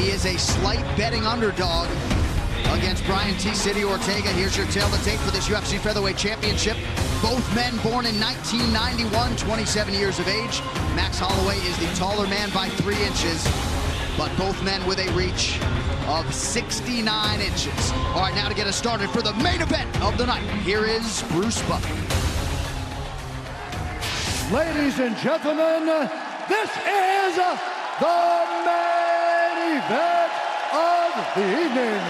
He is a slight betting underdog against Brian T. City Ortega. Here's your tail to tape for this UFC Featherweight Championship. Both men born in 1991, 27 years of age. Max Holloway is the taller man by 3 inches, but both men with a reach of 69 inches. All right, now to get us started for the main event of the night, here is Bruce Buffer. Ladies and gentlemen, this is the main event of the evening.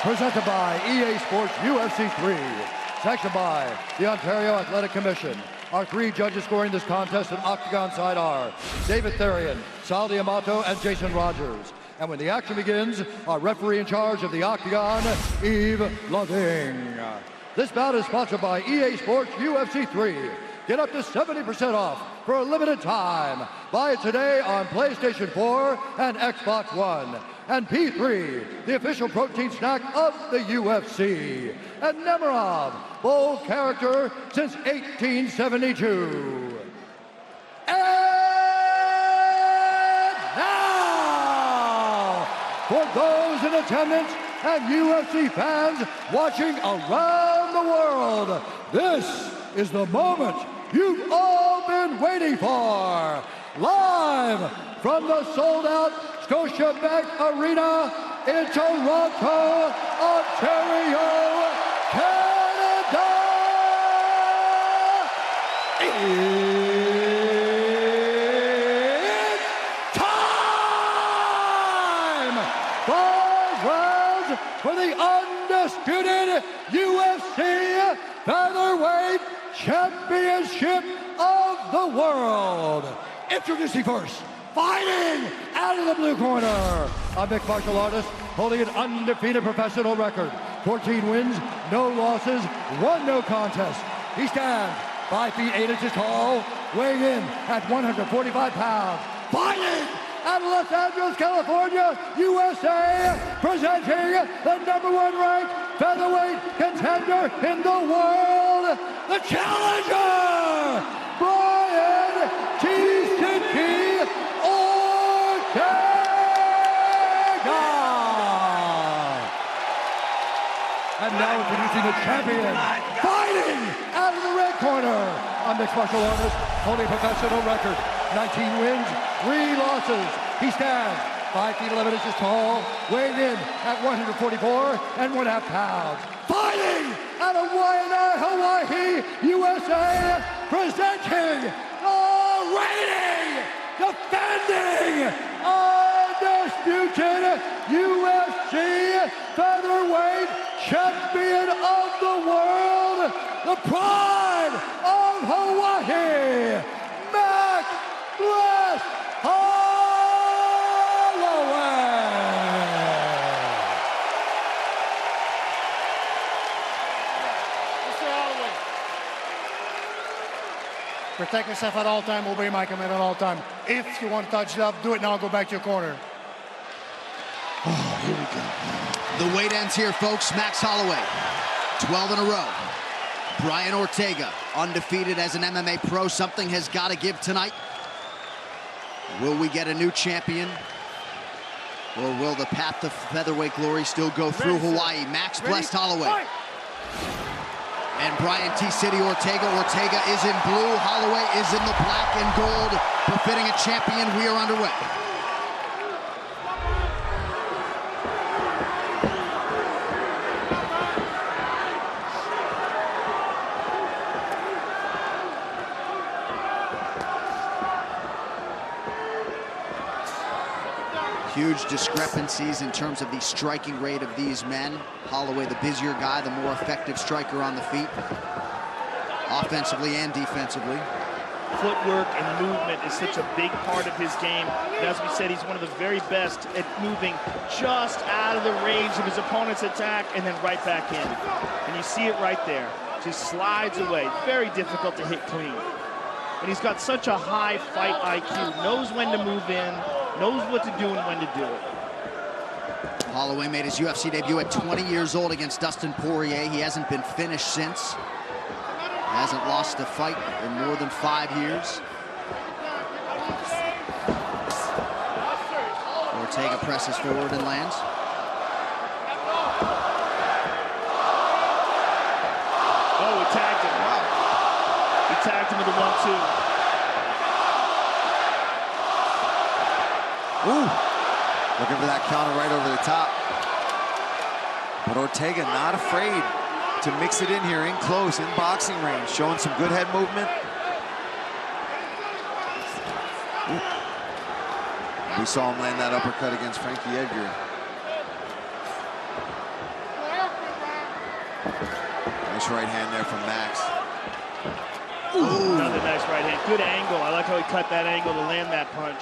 Presented by EA Sports UFC 3. Sanctioned by the Ontario Athletic Commission. Our 3 judges scoring this contest in octagon side are David Therian, Sal D'Amato, and Jason Rogers. And when the action begins, our referee in charge of the octagon, Yves Lavigne. This bout is sponsored by EA Sports UFC 3. Get up to 70% off for a limited time. Buy it today on PlayStation 4 and Xbox One. And P3, the official protein snack of the UFC. And Nemerov, bold character since 1872. And now, for those in attendance and UFC fans watching around the world, this is the moment you've all been waiting for. Live from the sold-out Scotiabank Arena in Toronto, Ontario, Canada. It's time! 5 rounds for the undisputed UFC Featherweight Championship of the world. Introducing first, fighting out of the blue corner, a mixed martial artist holding an undefeated professional record. 14 wins, no losses, 1 no contest. He stands 5 feet 8 inches tall, weighing in at 145 pounds. Fighting out of Los Angeles, California, USA, presenting the #1 ranked featherweight contender in the world, the challenger, Brian T. City Ortega. And now introducing the champion, fighting out of the red corner, a mixed martial artist holding a professional record, 19 wins, 3 losses. He stands 5 feet 11 inches tall, weighing in at 144 and 1/2 pounds. Fighting out of Waianae, Hawaii, USA, presenting the reigning, defending, undisputed UFC featherweight champion of the world, the pride of Hawaii, Max Holloway. Mr. Holloway, protect yourself at all time, obey my command at all time. If you want to touch it up, do it now, go back to your corner. Oh, here we go. The weight ends here, folks. Max Holloway, 12 in a row. Brian Ortega, undefeated as an MMA pro. Something has got to give tonight. Will we get a new champion? Or will the path to featherweight glory still go through Hawaii? Max blessed Holloway. And Brian T. City Ortega. Ortega is in blue. Holloway is in the black and gold. Befitting a champion, we are underway. Huge discrepancies in terms of the striking rate of these men. Holloway, the busier guy, the more effective striker on the feet, offensively and defensively. Footwork and movement is such a big part of his game. And as we said, he's one of the very best at moving just out of the range of his opponent's attack and then right back in. And you see it right there. Just slides away. Very difficult to hit clean. And he's got such a high fight IQ. Knows when to move in, knows what to do and when to do it. Holloway made his UFC debut at 20 years old against Dustin Poirier. He hasn't been finished since. Hasn't lost a fight in more than 5 years. Ortega presses forward and lands. Oh, he tagged him. Wow. He tagged him with a 1-2. Ooh, looking for that counter right over the top. But Ortega not afraid to mix it in here, in close, in boxing range, showing some good head movement. Ooh. We saw him land that uppercut against Frankie Edgar. Nice right hand there from Max. Ooh. Another nice right hand. Good angle. I like how he cut that angle to land that punch.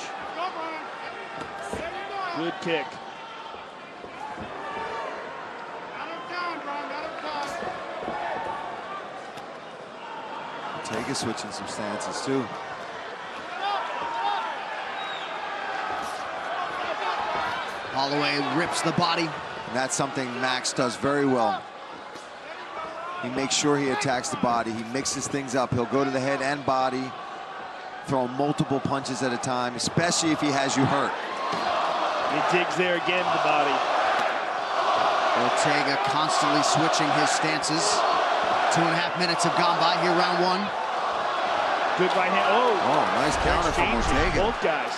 Good kick. Ortega switching some stances too. Holloway rips the body. And that's something Max does very well. He makes sure he attacks the body. He mixes things up. He'll go to the head and body, throw multiple punches at a time, especially if he has you hurt. He digs there again, the body. Ortega constantly switching his stances. 2.5 minutes have gone by here, round one. Good right hand. Oh, nice counter from Ortega. Both guys.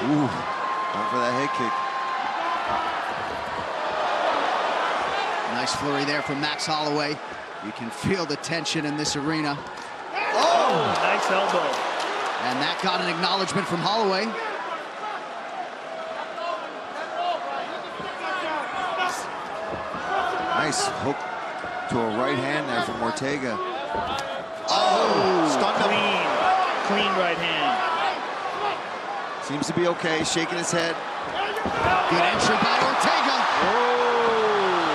Ooh, going for that head kick. Nice flurry there from Max Holloway. You can feel the tension in this arena. Oh, nice elbow. And that got an acknowledgement from Holloway. Nice hook to a right hand there from Ortega. Stunned him. Clean right hand. Seems to be okay, shaking his head. Good entry by Ortega. Oh.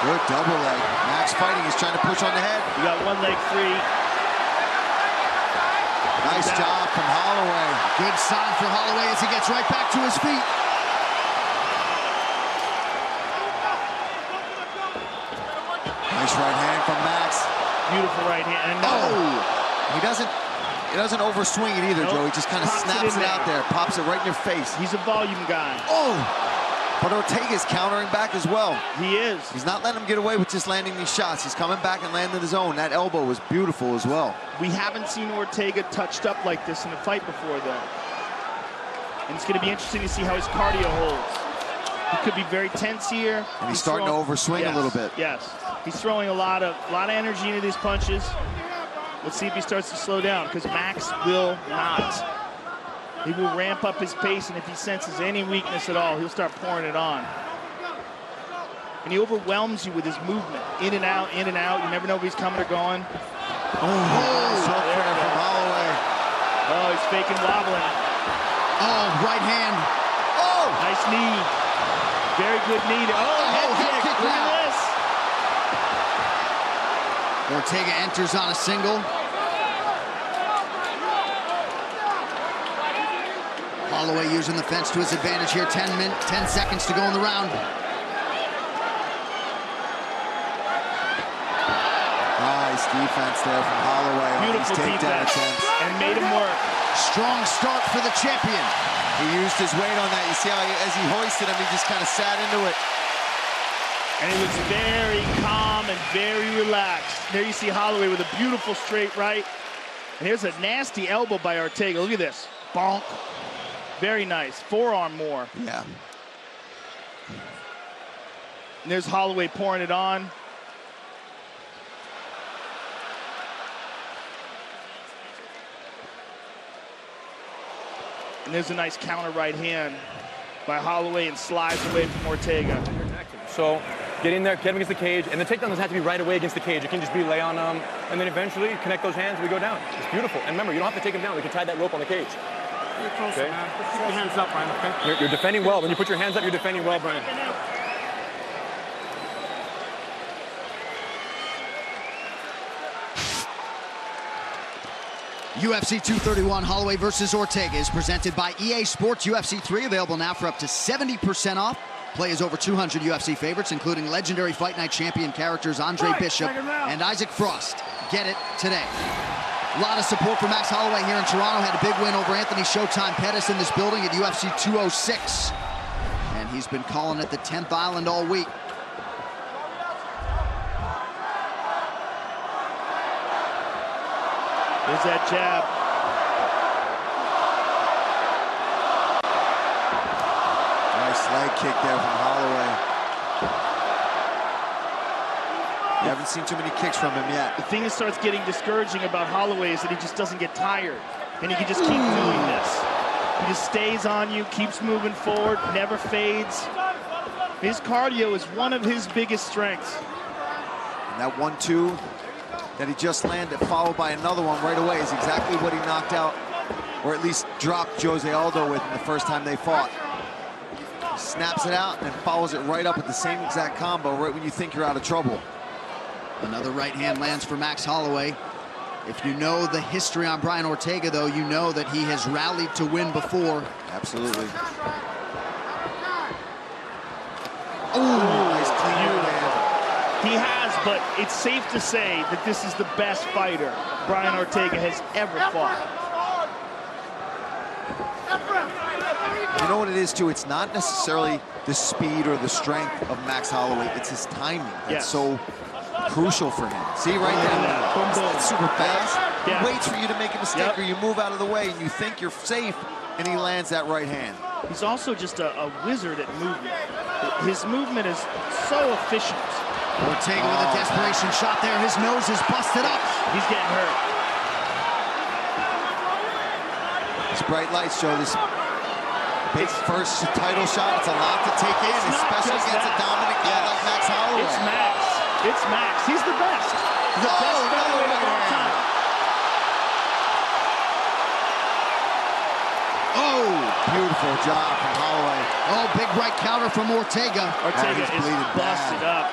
Good double leg. Max fighting, he's trying to push on the head. You got one leg free. Nice job from Holloway. Good sign for Holloway as he gets right back to his feet. Nice right hand from Max. Beautiful right hand. And He doesn't overswing it either, Nope. Joe. He just kind of Pops it snaps in it out there. there, pops it right in your face. he's a volume guy. But Ortega's countering back as well. He is. He's not letting him get away with just landing these shots. He's coming back and landing his own. That elbow was beautiful as well. We haven't seen Ortega touched up like this in a fight before, though. And it's going to be interesting to see how his cardio holds. He could be very tense here. And he's starting to overswing a little bit. Yes. He's throwing a lot of energy into these punches. Let's see if he starts to slow down, because Max will not. He will ramp up his pace, and if he senses any weakness at all, he'll start pouring it on. And he overwhelms you with his movement. In and out, in and out. You never know if he's coming or going. Nice hook there from Holloway. Oh, he's faking wobbling. Oh, right hand. Nice knee. Very good knee. Head kick. Look now. at this. Ortega enters on a single. Holloway using the fence to his advantage here. 10 seconds to go in the round. Nice defense there from Holloway on these Beautiful takedown defense. attempts. And made him work. Strong start for the champion. He used his weight on that. You see how as he hoisted him, he just kind of sat into it. And he was very calm and very relaxed. There you see Holloway with a beautiful straight right. And here's a nasty elbow by Ortega. Look at this. Bonk. Very nice. Forearm more. Yeah. And there's Holloway pouring it on. And there's a nice counter right hand by Holloway and slides away from Ortega. So get in there, get him against the cage, and the takedown doesn't have to be right away against the cage. It can just be lay on him, and then eventually connect those hands and we go down. It's beautiful. And remember, you don't have to take him down. We can tie that rope on the cage. You're closer, Okay. man. Put your hands up, Brian, okay? You're defending well. When you put your hands up, you're defending well, Brian. UFC 231 Holloway versus Ortega is presented by EA Sports UFC 3, available now for up to 70% off Play is over 200 UFC favorites, including legendary Fight Night champion characters Andre Bishop and Isaac Frost. Get it today. A lot of support for Max Holloway here in Toronto. Had a big win over Anthony Showtime Pettis in this building at UFC 206. And he's been calling it the 10th Island all week. There's that jab. Nice leg kick there from Holloway. You haven't seen too many kicks from him yet. The thing that starts getting discouraging about Holloway is that he just doesn't get tired. And he can just keep doing this. He just stays on you, keeps moving forward, never fades. His cardio is one of his biggest strengths. And that 1-2 that he just landed, followed by another one right away, is exactly what he knocked out, or at least dropped Jose Aldo with the first time they fought. He snaps it out and then follows it right up with the same exact combo right when you think you're out of trouble. Another right hand lands for Max Holloway. If you know the history on Brian Ortega, though, you know that he has rallied to win before. Absolutely. Oh, nice clean land. He has, but it's safe to say that this is the best fighter Brian Ortega has ever fought. You know what it is, too? It's not necessarily the speed or the strength of Max Holloway. It's his timing. That's so crucial for him. See right there? It's super fast. Yeah. He waits for you to make a mistake or you move out of the way and you think you're safe, and he lands that right hand. He's also just a wizard at movement. His movement is so efficient. Ortega with a desperation shot there. His nose is busted up. He's getting hurt. These bright lights show this big first title shot. It's a lot to take in, especially against a dominant guy like Max Holloway. It's Max. It's Max. He's the best. He's the best featherweight of all time. Oh! Beautiful job from Holloway. Oh, big right counter from Ortega. Ortega he's is bleeding busted bad. up.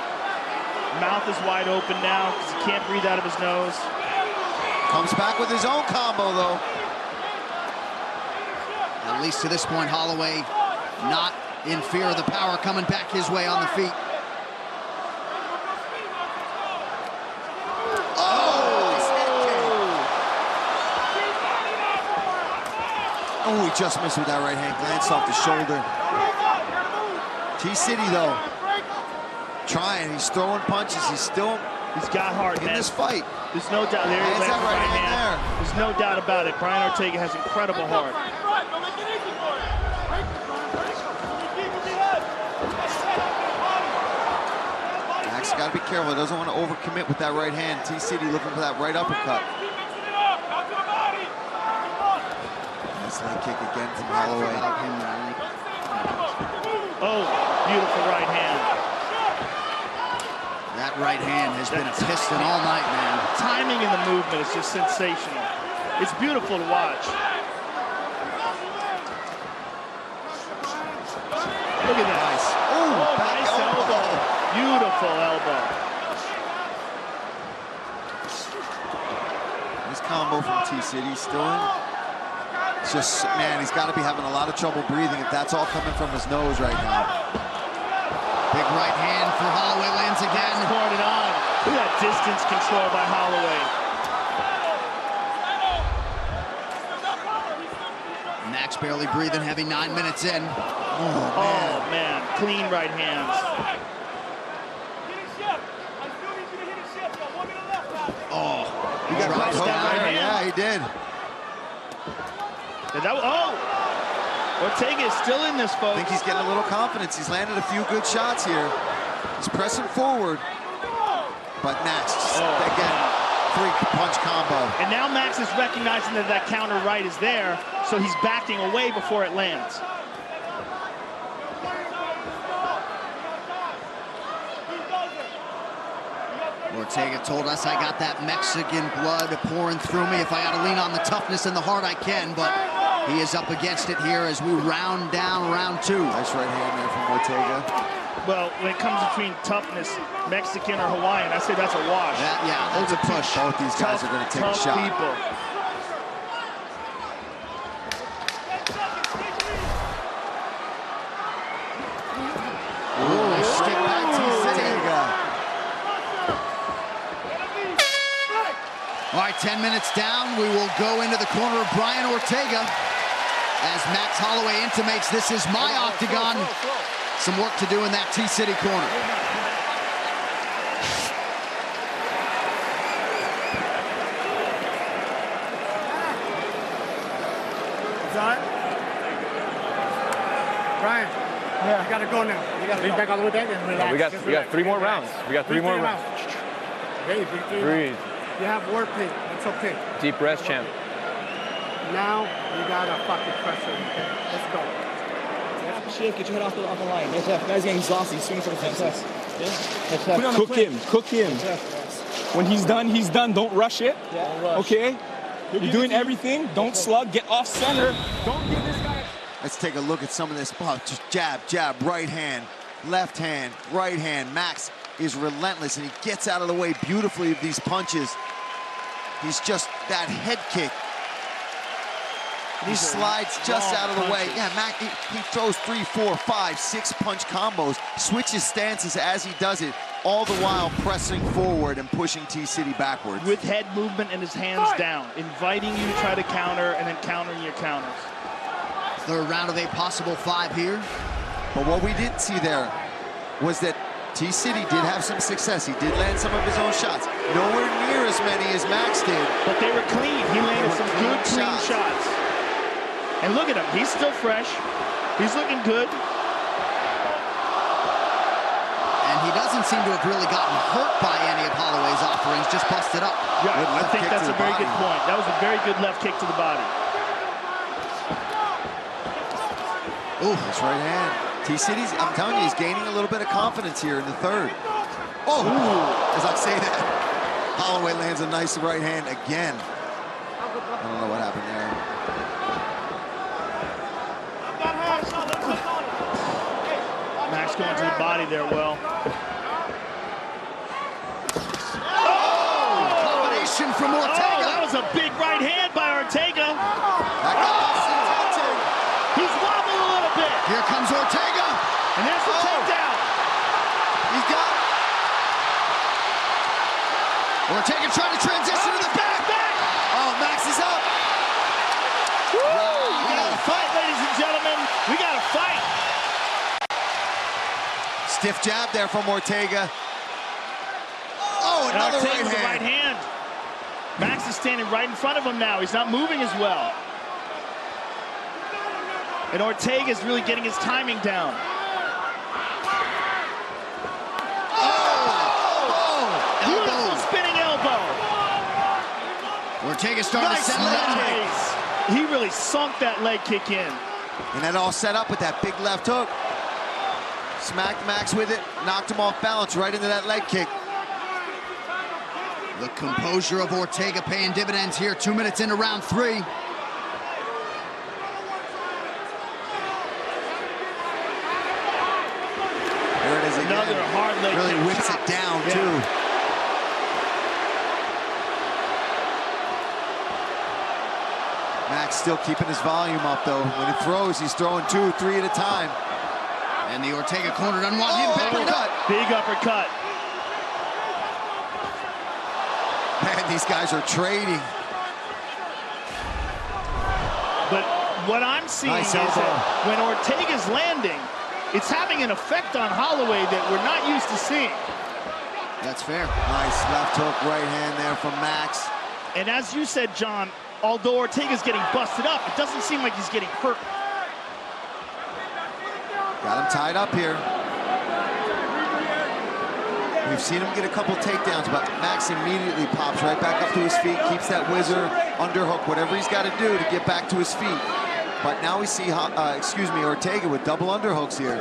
Mouth is wide open now because he can't breathe out of his nose. Comes back with his own combo, though. At least to this point, Holloway not in fear of the power coming back his way on the feet. Oh, he just missed with that right hand. Glanced off the shoulder. T-City, though, trying. He's throwing punches. He's got heart, in man. this fight. There's no doubt. There There's that right hand there. There's no doubt about it. Brian Ortega has incredible heart. Max got to be careful. He doesn't want to overcommit with that right hand. T-City looking for that right uppercut. Nice leg kick again from Holloway. Oh, beautiful right hand. That right hand has been a piston all night, man. Timing in the movement is just sensational. It's beautiful to watch. Look at that. Nice. Oh, nice elbow. Beautiful elbow. Nice combo from T-City. Still in. It's just, man, he's got to be having a lot of trouble breathing if that's all coming from his nose right now. Big right hand for Holloway lands again. Pouring it on. Look at that distance control by Holloway. Max barely breathing heavy, 9 minutes in. Oh, man. Clean right hands. Oh, He got drops right down. hand. Yeah, he did. Ortega is still in this, folks. I think he's getting a little confidence. He's landed a few good shots here. He's pressing forward. But Max, again, freak punch combo. And now Max is recognizing that that counter right is there, so he's backing away before it lands. Ortega told us I got that Mexican blood pouring through me. If I got to lean on the toughness and the heart, I can, but he is up against it here as we round down round two. Nice right hand there from Ortega. Well, when it comes between toughness, Mexican or Hawaiian, I say that's a wash. That's a push. Both these guys are going to take a shot. People. All right, 10 minutes down. We will go into the corner of Brian Ortega as Max Holloway intimates this is my octagon. Some work to do in that T-City corner. Brian, you gotta go now. You gotta lean back all the way back and relax. We got 3 more rounds. We got 3 more rounds. Okay, Breathe. You have wordplay. It's okay. Deep breath, champ. Now you gotta fucking press it. Okay? Let's go. Shit, get your head off the line. Guy's getting exhausted. He's swinging for the fences. Yeah. Cook him. When he's done. Don't rush it. Yeah. Okay? You're doing everything. Don't slug. Get off center. Don't give this guy. Let's take a look at some of this. Oh, just jab, right hand, left hand, right hand. Max is relentless, and he gets out of the way beautifully of these punches. He's just that head kick. He slides just out of the way. Yeah, Max, he throws 3, 4, 5, 6 punch combos, switches stances as he does it, all the while pressing forward and pushing T-City backwards. With head movement and his hands down, inviting you to try to counter and then countering your counters. Third round of a possible 5 here. But what we didn't see there was that T-City did have some success. He did land some of his own shots. Nowhere near as many as Max did. But they were clean. He landed some good, clean shots. And look at him. He's still fresh. He's looking good. And he doesn't seem to have really gotten hurt by any of Holloway's offerings, just busted up. Yeah, I think that's a very good point. That was a very good left kick to the body. Ooh, his right hand. T-City's, I'm telling you, he's gaining a little bit of confidence here in the third. Oh, as I say that, Holloway lands a nice right hand again. I don't know what happened there. Max going to the body there well. Combination from Ortega. That was a big right hand by Ortega. That got busted. He's wobbled a little bit. Here comes Ortega. And there's the takedown. He's got it. Ortega trying to transition to the back. Oh, Max is up. We got to fight, ladies and gentlemen. We got to fight. Stiff jab there from Ortega. Oh, another right hand. Max is standing right in front of him now. He's not moving as well. And Ortega's really getting his timing down. Beautiful spinning elbow. Ortega starting to send leg kicks. He really sunk that leg kick in. And that all set up with that big left hook. Smacked Max with it, knocked him off balance right into that leg kick. The composure of Ortega paying dividends here. 2 minutes into round 3. There it is again. Another hard leg really kick. whips it down, too. Max still keeping his volume up, though. When he throws, he's throwing 2, 3 at a time. And the Ortega corner doesn't want him back up. Big uppercut. Man, these guys are trading. But what I'm seeing is that when Ortega's landing, it's having an effect on Holloway that we're not used to seeing. That's fair. Nice left hook, right hand there from Max. And as you said, John, although Ortega's getting busted up, it doesn't seem like he's getting hurt. Got him tied up here. We've seen him get a couple takedowns, but Max immediately pops right back up to his feet, keeps that whizzer, underhook, whatever he's got to do to get back to his feet. But now we see, Ortega with double underhooks here.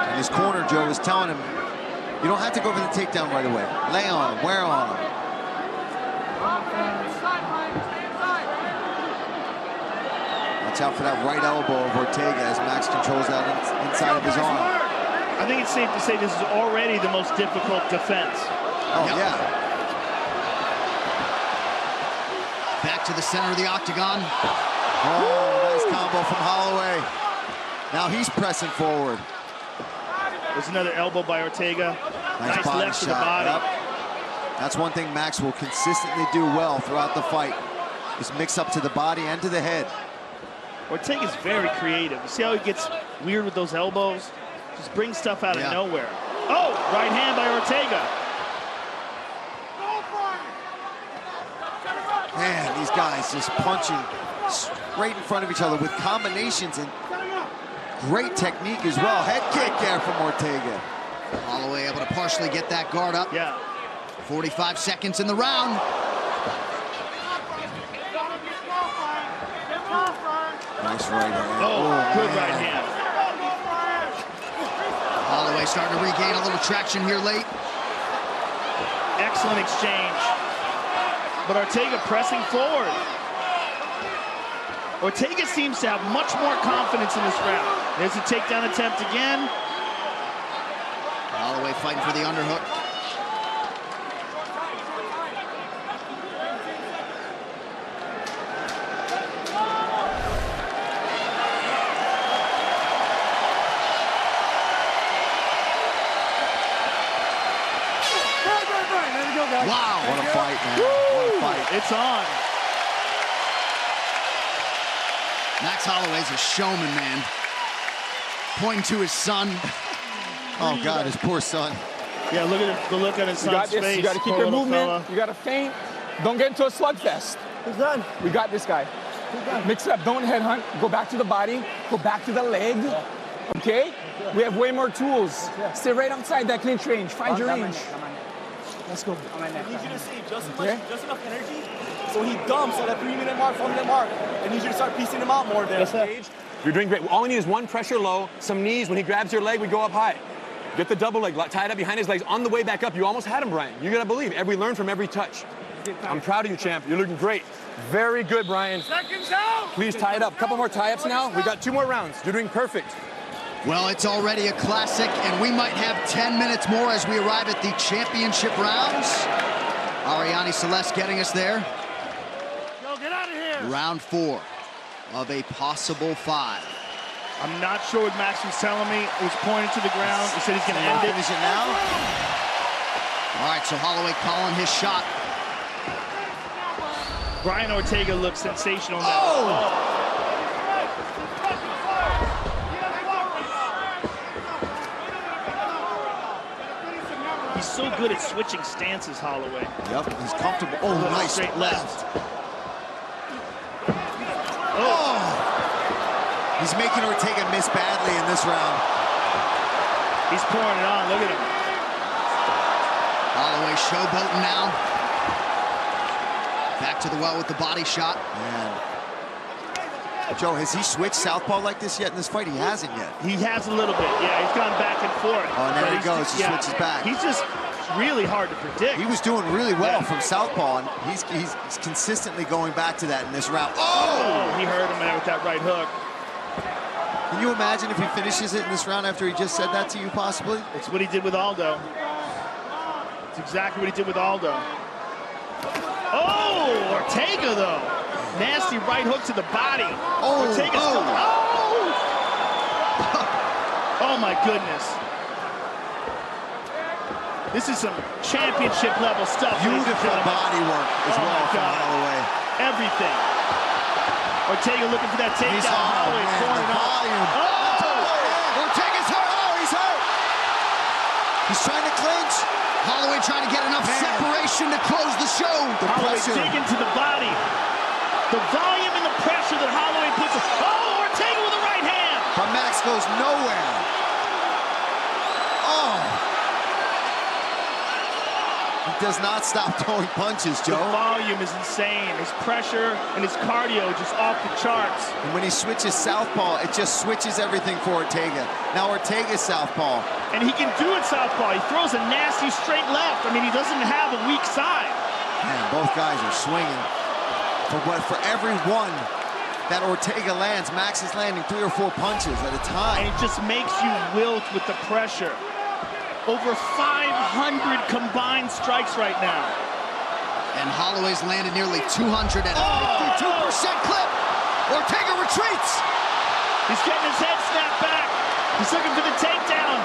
And his corner, Joe, is telling him, you don't have to go for the takedown right away. Lay on him, wear on him. Watch out for that right elbow of Ortega as Max controls that inside of his arm. I think it's safe to say this is already the most difficult defense. Oh, yeah. Back to the center of the octagon. Oh, nice combo from Holloway. Now he's pressing forward. There's another elbow by Ortega. Nice body left to the shot. body. Yep. That's one thing Max will consistently do well throughout the fight, is mix up to the body and to the head. Ortega's very creative. You see how he gets weird with those elbows? Just brings stuff out of nowhere. Oh, right hand by Ortega. Man, these guys just punching straight in front of each other with combinations and great technique as well. Head kick there from Ortega. Holloway able to partially get that guard up. Yeah. 45 seconds in the round. Nice right hand. Oh, good right hand. Holloway starting to regain a little traction here late. Excellent exchange. But Ortega pressing forward. Ortega seems to have much more confidence in this round. There's a takedown attempt again. Holloway fighting for the underhook. Wow. What a fight, man. What a fight. It's on. Max Holloway's a showman, man. Pointing to his son. Oh, God, his poor son. Yeah, look at the look on his son's face. You got to keep Poor your little movement. fella. You got to feint. Don't get into a slugfest. Who's done? We got this guy. Mix it up. Don't headhunt. Go back to the body. Go back to the leg. Okay? We have way more tools. Stay right outside that clinch range. Find your range. Let's go. I need you to save just enough energy so he dumps at that 3-minute mark, 4-minute mark. I need you to start piecing him out more there. You're doing great. All we need is one pressure low, some knees. When he grabs your leg, we go up high. Get the double leg, tie it up behind his legs. On the way back up, you almost had him, Brian. You gotta believe. We learn from every touch. I'm proud of you, champ. You're looking great. Very good, Brian. Seconds out! Please tie it up. Couple more tie-ups now. We got 2 more rounds. You're doing perfect. Well, it's already a classic, and we might have 10 minutes more as we arrive at the championship rounds. Ariane Celeste getting us there. Yo, get out of here! Round 4 of a possible 5. I'm not sure what Max was telling me. It was pointing to the ground. He said he's going to end it. Finish it now? All right, so Holloway calling his shot. Brian Ortega looks sensational now. Oh! He's so good at switching stances, Holloway. Yep, he's comfortable. Oh, nice straight left. Oh! He's making Ortega miss badly in this round. He's pouring it on. Look at him. Holloway showboating now. Back to the well with the body shot. Man. Joe, has he switched southpaw like this yet in this fight? He hasn't yet. He has a little bit. Yeah, he's gone back and forth. Oh, and there But he goes. He switches back. He's just really hard to predict. He was doing really well from southpaw, and he's consistently going back to that in this round. Oh! He hurt him there with that right hook. Can you imagine if he finishes it in this round after he just said that to you, possibly? It's what he did with Aldo. It's exactly what he did with Aldo. Oh! Ortega, though. Nasty right hook to the body. Oh! Ortega's Oh! Oh, my goodness. This is some championship level stuff. Beautiful body work as well from Holloway. Everything. Ortega looking for that takedown. Holloway pouring it on. Oh! Ortega's hurt. Oh, he's hurt. He's trying to clinch. Holloway trying to get enough separation to close the show. Holloway digging to the body. The volume and the pressure that Holloway puts. Oh, Ortega with the right hand. But Max goes nowhere. Oh. He does not stop throwing punches, Joe. The volume is insane. His pressure and his cardio just off the charts. And when he switches southpaw, it just switches everything for Ortega. Now Ortega's southpaw. And he can do it southpaw. He throws a nasty straight left. I mean, he doesn't have a weak side. Man, both guys are swinging. For every one that Ortega lands, Max is landing 3 or 4 punches at a time. And it just makes you wilt with the pressure. Over 500 combined strikes right now. And Holloway's landed nearly 200 at a 52% clip. Ortega retreats. He's getting his head snapped back. He's looking for the takedown.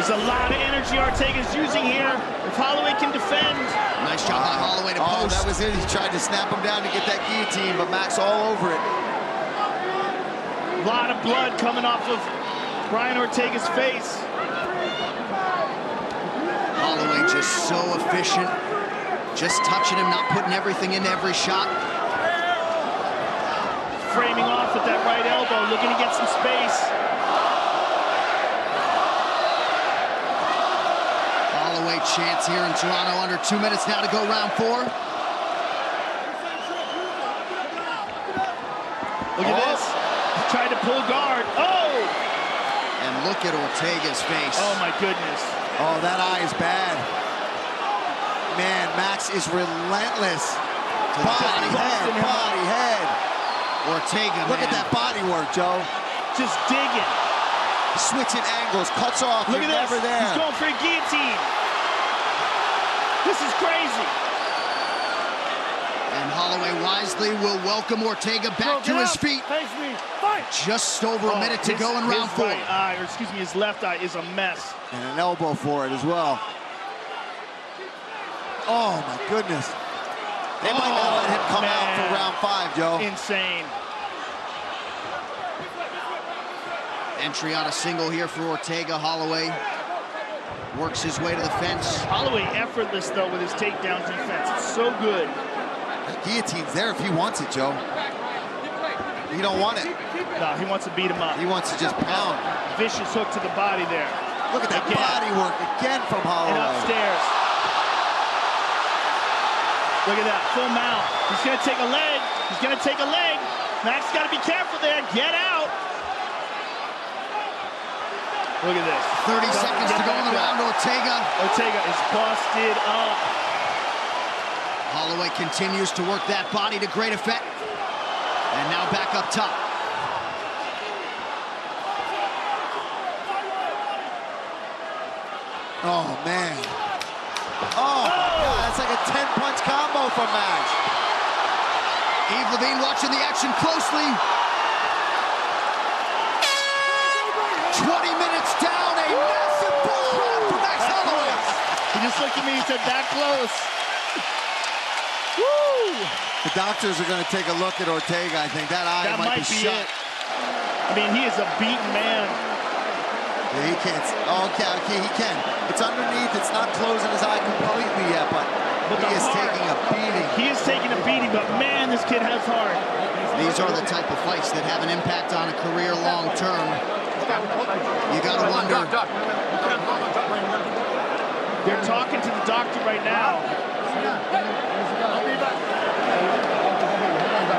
There's a lot of energy Ortega's using here. If Holloway can defend. Nice job by Holloway to post. That was it. He tried to snap him down to get that guillotine, but Max all over it. A lot of blood coming off of Brian Ortega's face. Holloway just so efficient. Just touching him, not putting everything into every shot. Framing off with that right elbow, looking to get some space. Holloway chance here in Toronto. Under 2 minutes now to go round 4. Look at this. He tried to pull guard. Oh! And look at Ortega's face. Oh my goodness. Oh, that eye is bad. Man, Max is relentless. Body, head. Ortega, look at that body work, Joe. Just digging. Switching angles, cuts off. Look at this. Never there. He's going for a guillotine. This is crazy. And Holloway wisely will welcome Ortega back to his feet. Face me. Fight. Just over a minute to go in round 4. His right eye, or excuse me, his left eye is a mess. And an elbow for it as well. Oh my goodness. They might not let him come out for round 5, Joe. Insane. Entry on a single here for Ortega. Holloway works his way to the fence. Holloway effortless though with his takedown defense. It's so good. The guillotine's there if he wants it, Joe. He don't want it. No, he wants to beat him up. He wants to just pound. Vicious hook to the body there. Look at that body work again from Holloway. And upstairs. Look at that, full mount. He's gonna take a leg. He's gonna take a leg. Max gotta be careful there. Get out. Look at this. 30 seconds to go in the round. Ortega is busted up. Holloway continues to work that body to great effect. And now back up top. Oh, man. Oh, my God, that's like a 10-punch combo from Max. Yves Lavigne watching the action closely. 20 minutes down, a massive bull run for Max Holloway. He just looked at me and said, that close. Woo! The doctors are going to take a look at Ortega. I think that eye might be shut. It. I mean, he is a beaten man. Yeah, he can't. Oh, okay, he can. It's underneath. It's not closing his eye completely yet, but he is taking a beating. He is taking a beating, but man, this kid has heart. These are the type of fights that have an impact on a career long term. You gotta wonder. They're talking to the doctor right now.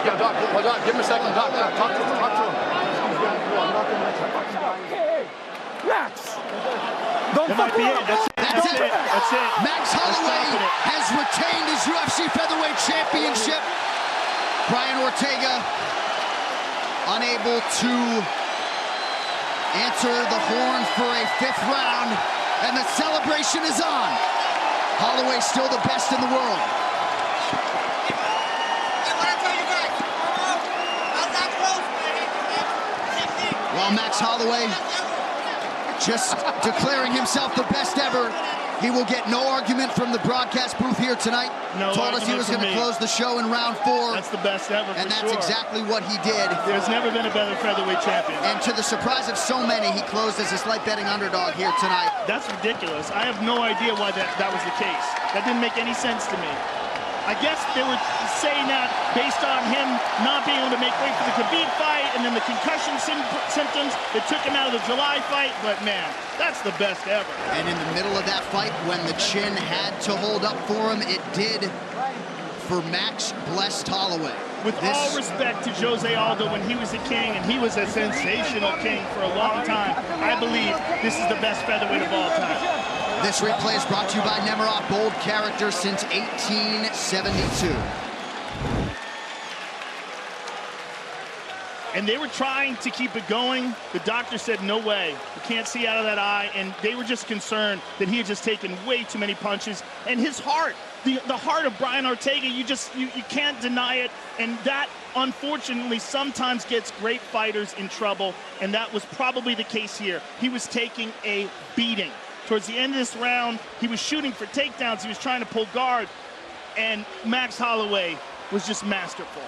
Yeah, Doc, hold on. Give him a second, Doc. Talk to him. Max! That might be it. That's it. That's it. Max Holloway has retained his UFC featherweight championship. Brian Ortega unable to answer the horn for a 5th round, and the celebration is on. Holloway still the best in the world. While Max Holloway just declaring himself the best ever, he will get no argument from the broadcast booth here tonight. No, told us he was going to close the show in round 4. That's the best ever, and that's exactly what he did. There's never been a better featherweight champion. And to the surprise of so many, he closed as a slight betting underdog here tonight. That's ridiculous. I have no idea why that was the case. That didn't make any sense to me. I guess they were saying that based on him not being able to make weight for the Khabib fight and then the concussion symptoms that took him out of the July fight. But man, that's the best ever. And in the middle of that fight, when the chin had to hold up for him, it did for Max blessed Holloway. With all respect to Jose Aldo when he was a king, and he was a sensational king for a long time, I believe this is the best featherweight of all time. This replay is brought to you by Nemiroff, bold character since 1872. And they were trying to keep it going. The doctor said, no way. You can't see out of that eye. And they were just concerned that he had just taken way too many punches. And his heart, the heart of Brian Ortega, you can't deny it. And that, unfortunately, sometimes gets great fighters in trouble. And that was probably the case here. He was taking a beating. Towards the end of this round, he was shooting for takedowns. He was trying to pull guard, and Max Holloway was just masterful.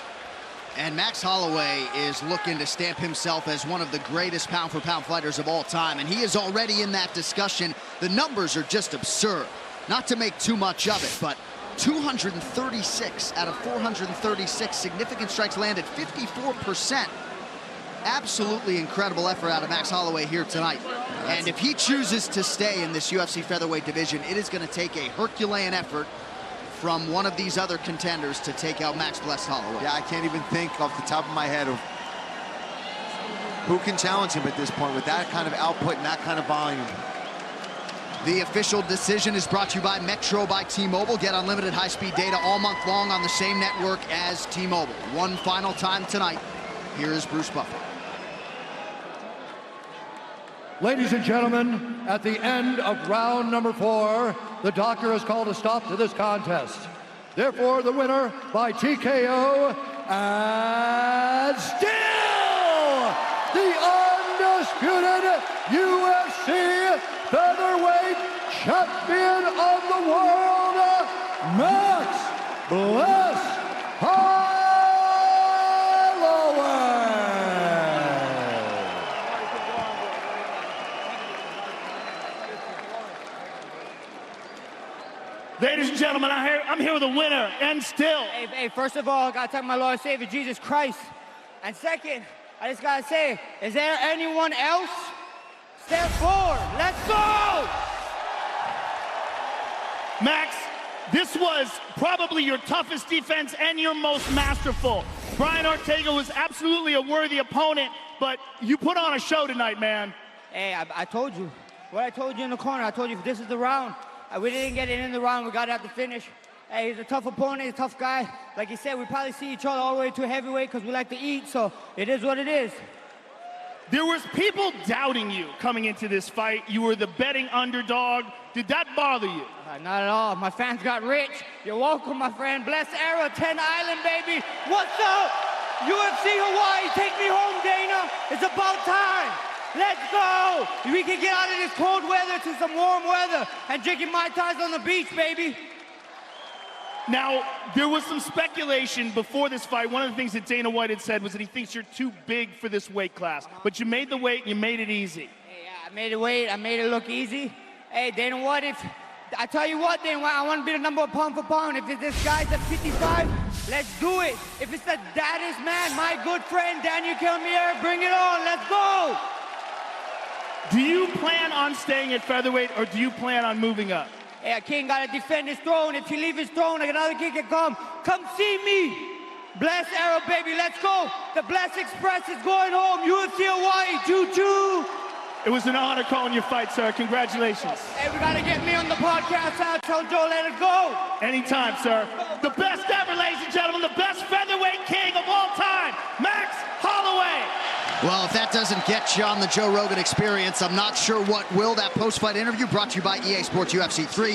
And Max Holloway is looking to stamp himself as one of the greatest pound-for-pound fighters of all time, and he is already in that discussion. The numbers are just absurd. Not to make too much of it, but 236 out of 436 significant strikes landed, 54%. Absolutely incredible effort out of Max Holloway here tonight. And if he chooses to stay in this UFC featherweight division, it is going to take a Herculean effort from one of these other contenders to take out Max Blessed Holloway. Yeah, I can't even think off the top of my head of who can challenge him at this point with that kind of output and that kind of volume. The official decision is brought to you by Metro by T-Mobile. Get unlimited high-speed data all month long on the same network as T-Mobile. One final time tonight. Here is Bruce Buffer. Ladies and gentlemen, at the end of round number 4, the doctor has called a stop to this contest. Therefore, the winner by TKO, and still the undisputed UFC featherweight champion of the world, Max Blessed Holloway. Ladies and gentlemen, I'm here with a winner, and still. Hey, first of all, I gotta thank my Lord and Savior, Jesus Christ. And second, I just gotta say, is there anyone else? Step forward, let's go! Max, this was probably your toughest defense and your most masterful. Brian Ortega was absolutely a worthy opponent, but you put on a show tonight, man. Hey, I told you. What I told you in the corner, I told you if this is the round. We didn't get it in the round, we got it at the finish. Hey, he's a tough opponent, he's a tough guy. Like you said, we probably see each other all the way to heavyweight because we like to eat, so it is what it is. There was people doubting you coming into this fight. You were the betting underdog. Did that bother you? Not at all. My fans got rich. You're welcome, my friend. Blessed era, 10 Island, baby. What's up? UFC Hawaii, take me home, Dana. It's about time. Let's go. We can get out of this cold weather to some warm weather and drinking Mai Tais on the beach, baby. Now, there was some speculation before this fight. One of the things that Dana White had said was that he thinks you're too big for this weight class. But you made the weight and you made it easy. Hey, I made it weight. I made it look easy. Hey, Dana White, I tell you what, Dana White, I want to be the number one pound for pound. If this guy's at 55, let's do it. If it's the daddest man, my good friend, Daniel Cormier, bring it on. Let's go. Do you plan on staying at featherweight or do you plan on moving up? Hey, a king got to defend his throne. If he leave his throne, another king can come. Come see me. Bless Arrow, baby. Let's go. The Bless Express is going home. UFC Hawaii. Choo-choo. It was an honor calling your fight, sir. Congratulations. Hey, we got to get me on the podcast. I'll tell Joe, let it go. Anytime, sir. The best ever, ladies and gentlemen. The best featherweight king of all time, Max Holloway. Well, if that doesn't get you on the Joe Rogan Experience, I'm not sure what will. That post-fight interview brought to you by EA Sports UFC 3.